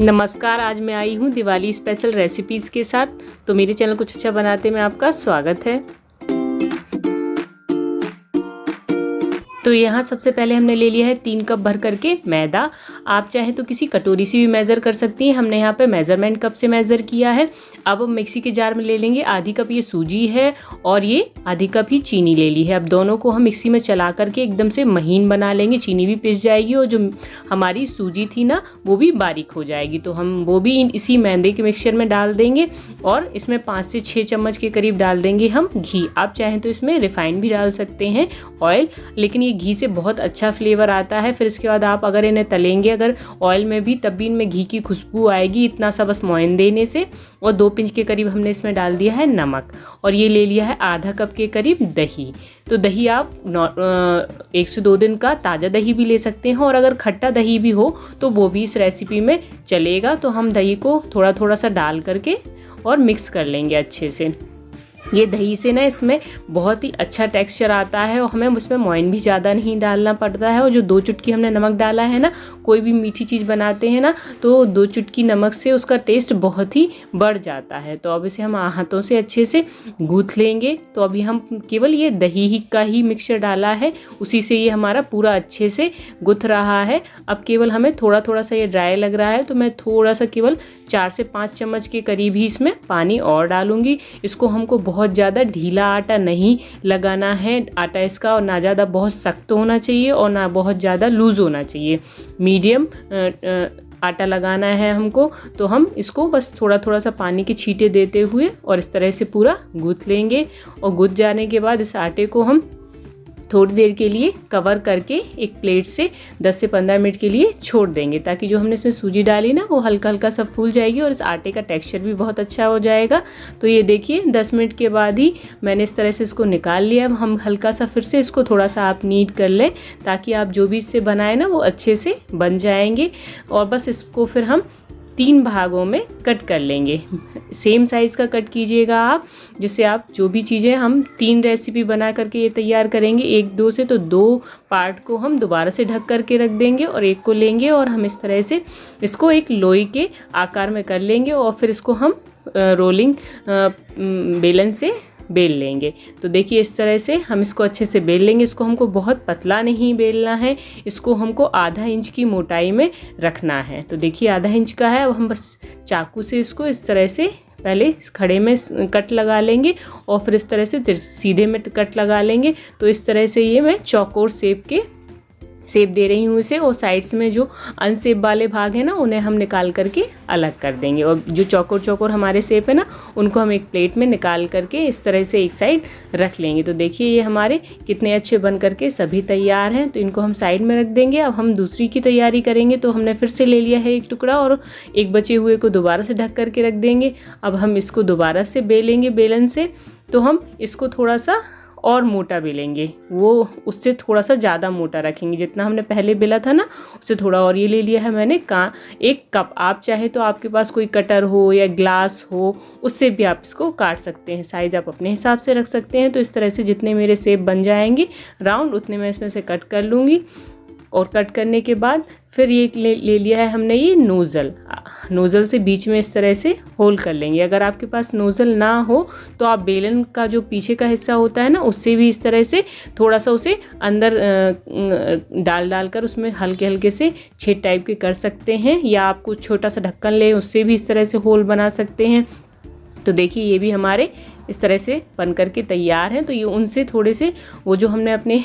नमस्कार, आज मैं आई हूँ दिवाली स्पेशल रेसिपीज़ के साथ। तो मेरे चैनल कुछ अच्छा बनाते में आपका स्वागत है। तो यहाँ सबसे पहले हमने ले लिया है 3 कप भर करके मैदा। आप चाहे तो किसी कटोरी से भी मेज़र कर सकती हैं। हमने यहाँ पे मेज़रमेंट कप से मेज़र किया है। अब हम मिक्सी के जार में ले लेंगे आधी कप ये सूजी है और ये आधी कप ही चीनी ले ली है। अब दोनों को हम मिक्सी में चला करके एकदम से महीन बना लेंगे। चीनी भी पिस जाएगी और जो हमारी सूजी थी ना वो भी बारीक हो जाएगी। तो हम वो भी इसी मैदे के मिक्सचर में डाल देंगे और इसमें 5 से 6 चम्मच के करीब डाल देंगे हम घी। आप चाहें तो इसमें रिफाइंड भी डाल सकते हैं, ऑयल, लेकिन ये घी से बहुत अच्छा फ्लेवर आता है। फिर इसके बाद आप अगर इन्हें तलेंगे अगर ऑयल में भी, तब भी इनमें घी की खुशबू आएगी। इतना सा बस मोयन देने से। और 2 पिंच के करीब हमने इसमें डाल दिया है नमक और ये ले लिया है आधा कप के करीब दही। तो दही आप 1 से 2 दिन का ताज़ा दही भी ले सकते हैं और अगर खट्टा दही भी हो तो वो भी इस रेसिपी में चलेगा। तो हम दही को थोड़ा थोड़ा सा डाल करके और मिक्स कर लेंगे अच्छे से। ये दही से ना इसमें बहुत ही अच्छा टेक्सचर आता है और हमें उसमें मोयन भी ज़्यादा नहीं डालना पड़ता है। और जो 2 चुटकी हमने नमक डाला है ना, कोई भी मीठी चीज़ बनाते हैं ना तो 2 चुटकी नमक से उसका टेस्ट बहुत ही बढ़ जाता है। तो अब इसे हम हाथों से अच्छे से गूँथ लेंगे। तो अभी हम केवल ये दही का ही मिक्सचर डाला है, उसी से ये हमारा पूरा अच्छे से गुथ रहा है। अब केवल हमें थोड़ा थोड़ा सा ये ड्राई लग रहा है तो मैं थोड़ा सा केवल 4 से 5 चम्मच के करीब ही इसमें पानी और डालूंगी। इसको हमको बहुत ज़्यादा ढीला आटा नहीं लगाना है आटा इसका, और ना ज़्यादा बहुत सख्त होना चाहिए और ना बहुत ज़्यादा लूज़ होना चाहिए। मीडियम आटा लगाना है हमको। तो हम इसको बस थोड़ा थोड़ा सा पानी के छींटे देते हुए और इस तरह से पूरा गूँथ लेंगे। और गूँथ जाने के बाद इस आटे को हम थोड़ी देर के लिए कवर करके एक प्लेट से 10 से 15 मिनट के लिए छोड़ देंगे, ताकि जो हमने इसमें सूजी डाली ना वो हल्का हल्का सा फूल जाएगी और इस आटे का टेक्सचर भी बहुत अच्छा हो जाएगा। तो ये देखिए 10 मिनट के बाद ही मैंने इस तरह से इसको निकाल लिया। अब हम हल्का सा फिर से इसको थोड़ा सा आप नीड कर लें, ताकि आप जो भी इससे बनाए ना वो अच्छे से बन जाएंगे। और बस इसको फिर हम 3 भागों में कट कर लेंगे। सेम साइज़ का कट कीजिएगा आप, जिससे आप जो भी चीज़ें हम 3 रेसिपी बना करके ये तैयार करेंगे 1-2 से, तो 2 पार्ट को हम दोबारा से ढक करके रख देंगे और एक को लेंगे और हम इस तरह से इसको एक लोई के आकार में कर लेंगे और फिर इसको हम रोलिंग बेलन से बेल लेंगे। तो देखिए इस तरह से हम इसको अच्छे से बेल लेंगे। इसको हमको बहुत पतला नहीं बेलना है, इसको हमको आधा इंच की मोटाई में रखना है। तो देखिए आधा इंच का है। अब हम बस चाकू से इसको इस तरह से पहले खड़े में कट लगा लेंगे और फिर इस तरह से सीधे में कट लगा लेंगे। तो इस तरह से ये मैं चौकोर शेप दे रही हूँ इसे। और साइड्स में जो अनशेप वाले भाग हैं ना उन्हें हम निकाल करके अलग कर देंगे। और जो चौकोर चौकोर हमारे शेप है ना उनको हम एक प्लेट में निकाल करके इस तरह से एक साइड रख लेंगे। तो देखिए ये हमारे कितने अच्छे बन करके सभी तैयार हैं। तो इनको हम साइड में रख देंगे। अब हम दूसरी की तैयारी करेंगे। तो हमने फिर से ले लिया है एक टुकड़ा और एक बचे हुए को दोबारा से ढक करके रख देंगे। अब हम इसको दोबारा से बेलेंगे बेलन से। तो हम इसको थोड़ा सा और मोटा बेलेंगे, वो उससे थोड़ा सा ज़्यादा मोटा रखेंगे। जितना हमने पहले बेला था ना उससे थोड़ा और। ये ले लिया है मैंने 1 कप। आप चाहे तो आपके पास कोई कटर हो या ग्लास हो उससे भी आप इसको काट सकते हैं। साइज़ आप अपने हिसाब से रख सकते हैं। तो इस तरह से जितने मेरे शेप बन जाएंगे राउंड उतने मैं इसमें से कट कर लूँगी। और कट करने के बाद फिर ये ले लिया है हमने ये नोज़ल से बीच में इस तरह से होल कर लेंगे। अगर आपके पास नोज़ल ना हो तो आप बेलन का जो पीछे का हिस्सा होता है ना उससे भी इस तरह से थोड़ा सा उसे अंदर डाल कर उसमें हल्के हल्के से छेद टाइप के कर सकते हैं, या आप कुछ छोटा सा ढक्कन ले उससे भी इस तरह से होल बना सकते हैं। तो देखिए ये भी हमारे इस तरह से बन करके तैयार हैं। तो ये उनसे थोड़े से वो जो हमने अपने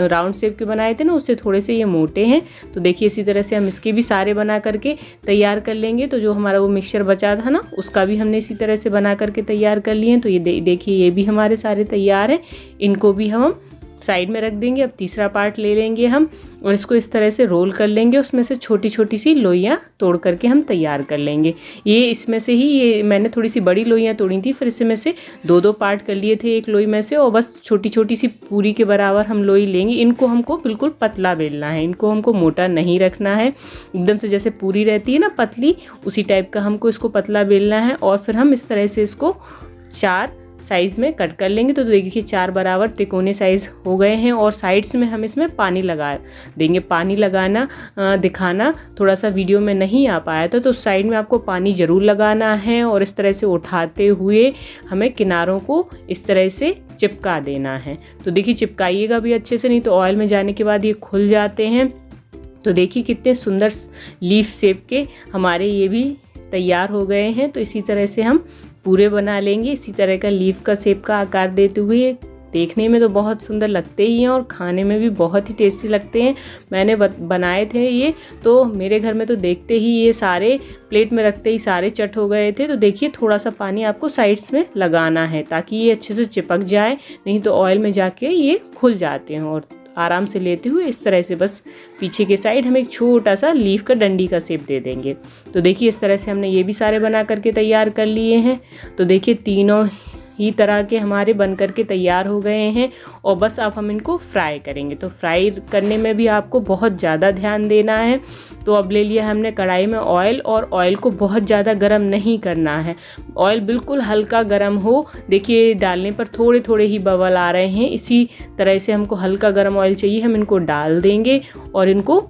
राउंड शेप के बनाए थे ना उससे थोड़े से ये मोटे हैं। तो देखिए इसी तरह से हम इसके भी सारे बना करके तैयार कर लेंगे। तो जो हमारा वो मिक्सचर बचा था ना उसका भी हमने इसी तरह से बना करके तैयार कर लिए हैं। तो ये देखिए ये भी हमारे सारे तैयार हैं। इनको भी हम साइड में रख देंगे। अब तीसरा पार्ट ले लेंगे हम और इसको इस तरह से रोल कर लेंगे। उसमें से छोटी छोटी सी लोइयाँ तोड़ करके हम तैयार कर लेंगे। ये इसमें से ही ये मैंने थोड़ी सी बड़ी लोइयाँ तोड़ी थी, फिर इसमें से 2-2 पार्ट कर लिए थे एक लोई में से, और बस छोटी छोटी सी पूरी के बराबर हम लोई लेंगे। इनको हमको बिल्कुल पतला बेलना है, इनको हमको मोटा नहीं रखना है। एकदम से जैसे पूरी रहती है ना पतली, उसी टाइप का हमको इसको पतला बेलना है। और फिर हम इस तरह से इसको 4 साइज़ में कट कर लेंगे। तो देखिए 4 बराबर तिकोने साइज़ हो गए हैं और साइड्स में हम इसमें पानी लगा देंगे। पानी लगाना दिखाना थोड़ा सा वीडियो में नहीं आ पाया था, तो साइड में आपको पानी ज़रूर लगाना है और इस तरह से उठाते हुए हमें किनारों को इस तरह से चिपका देना है। तो देखिए चिपकाइएगा भी अच्छे से, नहीं तो ऑयल में जाने के बाद ये खुल जाते हैं। तो देखिए कितने सुंदर लीफ शेप के हमारे ये भी तैयार हो गए हैं। तो इसी तरह से हम पूरे बना लेंगे। इसी तरह का लीफ का शेप का आकार देते हुए, देखने में तो बहुत सुंदर लगते ही हैं और खाने में भी बहुत ही टेस्टी लगते हैं। मैंने बनाए थे ये, तो मेरे घर में तो देखते ही ये सारे प्लेट में रखते ही सारे चट हो गए थे। तो देखिए थोड़ा सा पानी आपको साइड्स में लगाना है ताकि ये अच्छे से चिपक जाए, नहीं तो ऑयल में जाके ये खुल जाते हैं। और आराम से लेते हुए इस तरह से बस पीछे के साइड हम एक छोटा सा लीफ का डंडी का शेप दे देंगे। तो देखिए इस तरह से हमने ये भी सारे बना करके तैयार कर लिए हैं। तो देखिए तीनों ही तरह के हमारे बन करके तैयार हो गए हैं और बस अब हम इनको फ्राई करेंगे। तो फ्राई करने में भी आपको बहुत ज़्यादा ध्यान देना है। तो अब ले लिया हमने कढ़ाई में ऑयल, और ऑयल को बहुत ज़्यादा गर्म नहीं करना है। ऑयल बिल्कुल हल्का गर्म हो। देखिए डालने पर थोड़े थोड़े ही बबल आ रहे हैं, इसी तरह से हमको हल्का गर्म ऑयल चाहिए। हम इनको डाल देंगे और इनको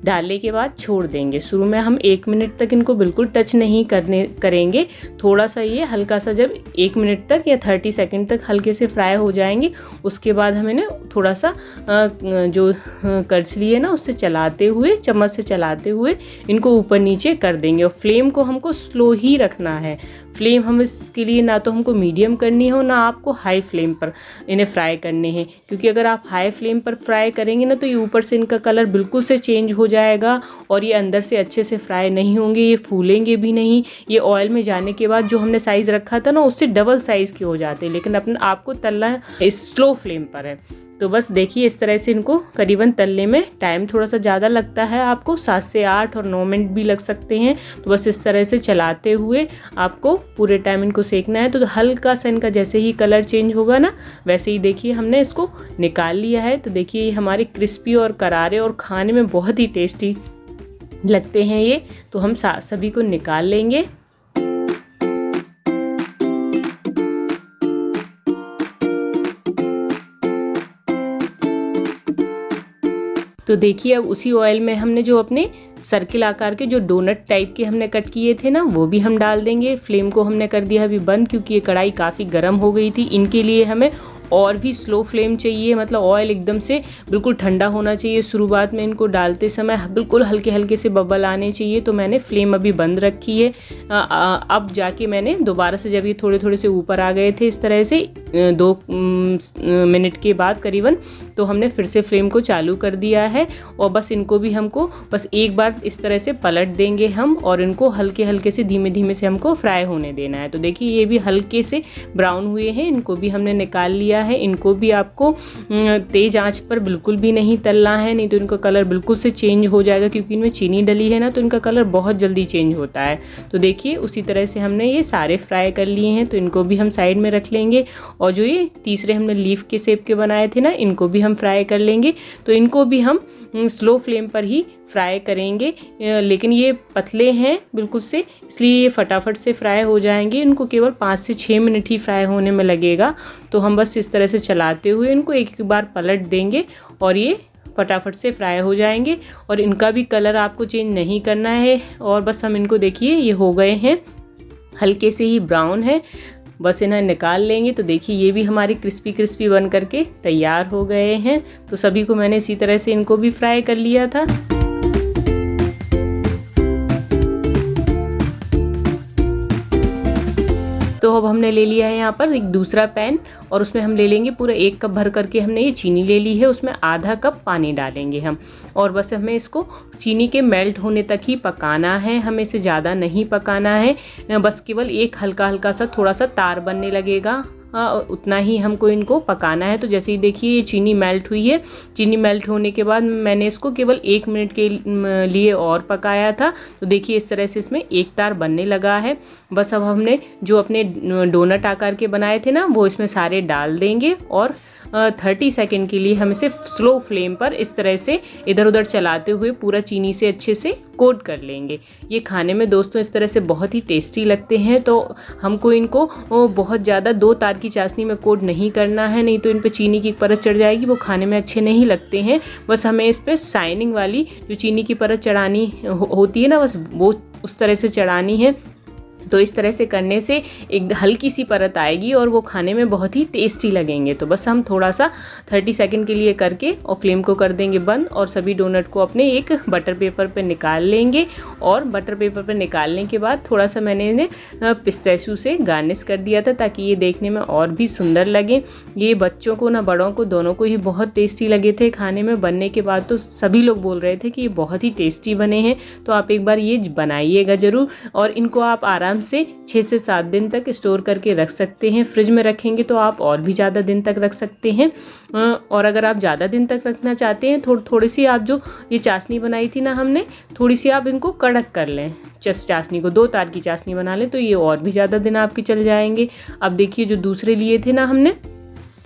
डालने के बाद छोड़ देंगे। शुरू में हम 1 मिनट तक इनको बिल्कुल टच नहीं करेंगे। थोड़ा सा ये हल्का सा जब 1 मिनट तक या 30 सेकंड तक हल्के से फ्राई हो जाएंगे, उसके बाद हम इन्हें थोड़ा सा जो करछली है ना उससे चलाते हुए, चम्मच से चलाते हुए इनको ऊपर नीचे कर देंगे। और फ्लेम को हमको स्लो ही रखना है। फ्लेम हम इसके लिए ना तो हमको मीडियम करनी हो, ना आपको हाई फ्लेम पर इन्हें फ्राई करने हैं, क्योंकि अगर आप हाई फ्लेम पर फ्राई करेंगे ना तो ये ऊपर से इनका कलर बिल्कुल से चेंज हो जाएगा और ये अंदर से अच्छे से फ्राई नहीं होंगे, ये फूलेंगे भी नहीं। ये ऑयल में जाने के बाद जो हमने साइज़ रखा था ना उससे डबल साइज़ के हो जाते हैं, लेकिन अपना आपको तलना स्लो फ्लेम पर है। तो बस देखिए इस तरह से इनको करीबन तलने में टाइम थोड़ा सा ज़्यादा लगता है, आपको 7 से 8 और 9 मिनट भी लग सकते हैं। तो बस इस तरह से चलाते हुए आपको पूरे टाइम इनको सेकना है। तो हल्का सा इनका जैसे ही कलर चेंज होगा ना, वैसे ही देखिए हमने इसको निकाल लिया है। तो देखिए ये हमारे क्रिस्पी और करारे और खाने में बहुत ही टेस्टी लगते हैं ये। तो हम सभी को निकाल लेंगे। तो देखिए अब उसी ऑयल में हमने जो अपने सर्किल आकार के जो डोनट टाइप के हमने कट किए थे ना, वो भी हम डाल देंगे। फ्लेम को हमने कर दिया अभी बंद, क्योंकि ये कढ़ाई काफ़ी गर्म हो गई थी। इनके लिए हमें और भी स्लो फ्लेम चाहिए, मतलब ऑयल एकदम से बिल्कुल ठंडा होना चाहिए। शुरुआत में इनको डालते समय बिल्कुल हल्के हल्के से बबल आने चाहिए। तो मैंने फ्लेम अभी बंद रखी है। अब जाके मैंने दोबारा से, जब ये थोड़े थोड़े से ऊपर आ गए थे इस तरह से 2 मिनट के बाद करीबन, तो हमने फिर से फ्लेम को चालू कर दिया है। और बस इनको भी हमको बस एक बार इस तरह से पलट देंगे हम, और इनको हल्के हल्के से धीमे धीमे से हमको फ्राई होने देना है। तो देखिए ये भी हल्के से ब्राउन हुए हैं, इनको भी हमने निकाल लिया है। इनको भी आपको तेज आंच पर बिल्कुल भी नहीं तलना है, नहीं तो इनका कलर बिल्कुल से चेंज हो जाएगा, क्योंकि इनमें चीनी डली है ना, तो इनका कलर बहुत जल्दी चेंज होता है। तो देखिए उसी तरह से हमने ये सारे फ्राई कर लिए हैं। तो इनको भी हम साइड में रख लेंगे। और जो ये तीसरे हमने लीफ के शेप के बनाए थे ना, इनको भी हम फ्राई कर लेंगे। तो इनको भी हम स्लो फ्लेम पर ही फ्राई करेंगे, लेकिन ये पतले हैं बिल्कुल से, इसलिए ये फटाफट से फ्राई हो जाएंगे। इनको केवल 5 से 6 मिनट ही फ्राई होने में लगेगा। तो हम बस इस तरह से चलाते हुए इनको एक एक बार पलट देंगे और ये फटाफट से फ्राई हो जाएंगे। और इनका भी कलर आपको चेंज नहीं करना है। और बस हम इनको देखिए ये हो गए हैं, हल्के से ही ब्राउन है, बस इन्हें निकाल लेंगे। तो देखिए ये भी हमारे क्रिस्पी क्रिस्पी बन करके तैयार हो गए हैं। तो सभी को मैंने इसी तरह से इनको भी फ्राई कर लिया था। तो अब हमने ले लिया है यहाँ पर एक दूसरा पैन, और उसमें हम ले लेंगे पूरा 1 कप भर करके हमने ये चीनी ले ली है। उसमें आधा कप पानी डालेंगे हम, और बस हमें इसको चीनी के मेल्ट होने तक ही पकाना है, हमें इसे ज़्यादा नहीं पकाना है। बस केवल एक हल्का हल्का सा थोड़ा सा तार बनने लगेगा, उतना ही हमको इनको पकाना है। तो जैसे ही देखिए ये चीनी मेल्ट हुई है, चीनी मेल्ट होने के बाद मैंने इसको केवल 1 मिनट के लिए और पकाया था। तो देखिए इस तरह से इसमें एक तार बनने लगा है। बस अब हमने जो अपने डोनट आकार के बनाए थे ना, वो इसमें सारे डाल देंगे और 30 सेकंड के लिए हम इसे स्लो फ्लेम पर इस तरह से इधर उधर चलाते हुए पूरा चीनी से अच्छे से कोट कर लेंगे। ये खाने में दोस्तों इस तरह से बहुत ही टेस्टी लगते हैं। तो हमको इनको बहुत ज़्यादा 2 तार की चाशनी में कोट नहीं करना है, नहीं तो इन पे चीनी की परत चढ़ जाएगी, वो खाने में अच्छे नहीं लगते हैं। बस हमें इस पर शाइनिंग वाली जो चीनी की परत चढ़ानी होती है ना, बस वो उस तरह से चढ़ानी है। तो इस तरह से करने से एक हल्की सी परत आएगी और वो खाने में बहुत ही टेस्टी लगेंगे। तो बस हम थोड़ा सा 30 सेकंड के लिए करके और फ्लेम को कर देंगे बंद और सभी डोनट को अपने एक बटर पेपर पे निकाल लेंगे। और बटर पेपर पे निकालने के बाद थोड़ा सा मैंने इन्हें पिस्ताशियो से गार्निश कर दिया था ताकि ये देखने में और भी सुंदर लगे। ये बच्चों को ना बड़ों को दोनों को ही बहुत टेस्टी लगे थे। खाने में बनने के बाद तो सभी लोग बोल रहे थे कि ये बहुत ही टेस्टी बने हैं। तो आप एक बार ये बनाइएगा ज़रूर और इनको आप आराम से 6 से 7 दिन तक स्टोर करके रख सकते हैं। फ्रिज में रखेंगे तो आप और भी ज़्यादा दिन तक रख सकते हैं। और अगर आप ज़्यादा दिन तक रखना चाहते हैं, थोड़ी सी आप जो ये चाशनी बनाई थी ना हमने, थोड़ी सी आप इनको कड़क कर लें। चाशनी को 2 तार की चाशनी बना लें तो ये और भी ज़्यादा दिन आपके चल जाएंगे। अब देखिए जो दूसरे लिए थे ना हमने,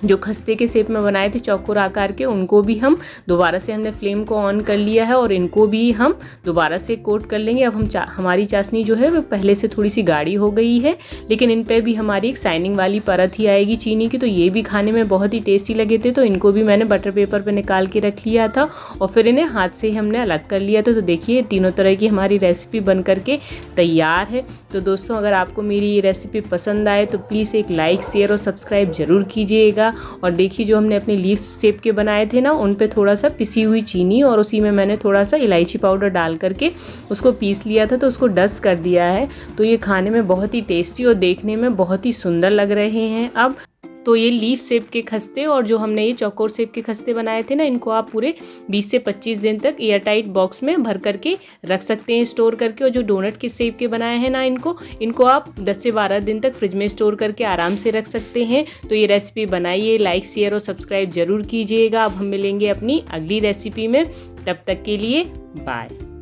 जो खस्ते के शेप में बनाए थे चौकोर आकार के, उनको भी हम दोबारा से हमने फ्लेम को ऑन कर लिया है और इनको भी हम दोबारा से कोट कर लेंगे। अब हम हमारी चाशनी जो है वो पहले से थोड़ी सी गाढ़ी हो गई है, लेकिन इन पे भी हमारी एक शाइनिंग वाली परत ही आएगी चीनी की। तो ये भी खाने में बहुत ही टेस्टी लगे थे। तो इनको भी मैंने बटर पेपर पर निकाल के रख लिया था और फिर इन्हें हाथ से ही हमने अलग कर लिया था। तो देखिए तीनों तरह की हमारी रेसिपी बन करके तैयार है। तो दोस्तों अगर आपको मेरी ये रेसिपी पसंद आए तो प्लीज़ एक लाइक, शेयर और सब्सक्राइब ज़रूर कीजिएगा। और देखिए जो हमने अपने लीफ शेप के बनाए थे ना, उन पे थोड़ा सा पिसी हुई चीनी और उसी में मैंने थोड़ा सा इलायची पाउडर डाल करके उसको पीस लिया था, तो उसको डस्ट कर दिया है। तो ये खाने में बहुत ही टेस्टी और देखने में बहुत ही सुंदर लग रहे हैं। अब तो ये लीफ शेप के खस्ते और जो हमने ये चौकोर शेप के खस्ते बनाए थे ना, इनको आप पूरे 20 से 25 दिन तक एयर टाइट बॉक्स में भर करके रख सकते हैं स्टोर करके। और जो डोनट के शेप के बनाए हैं ना, इनको आप 10 से 12 दिन तक फ्रिज में स्टोर करके आराम से रख सकते हैं। तो ये रेसिपी बनाइए, लाइक, शेयर और सब्सक्राइब जरूर कीजिएगा। अब हम मिलेंगे अपनी अगली रेसिपी में, तब तक के लिए बाय।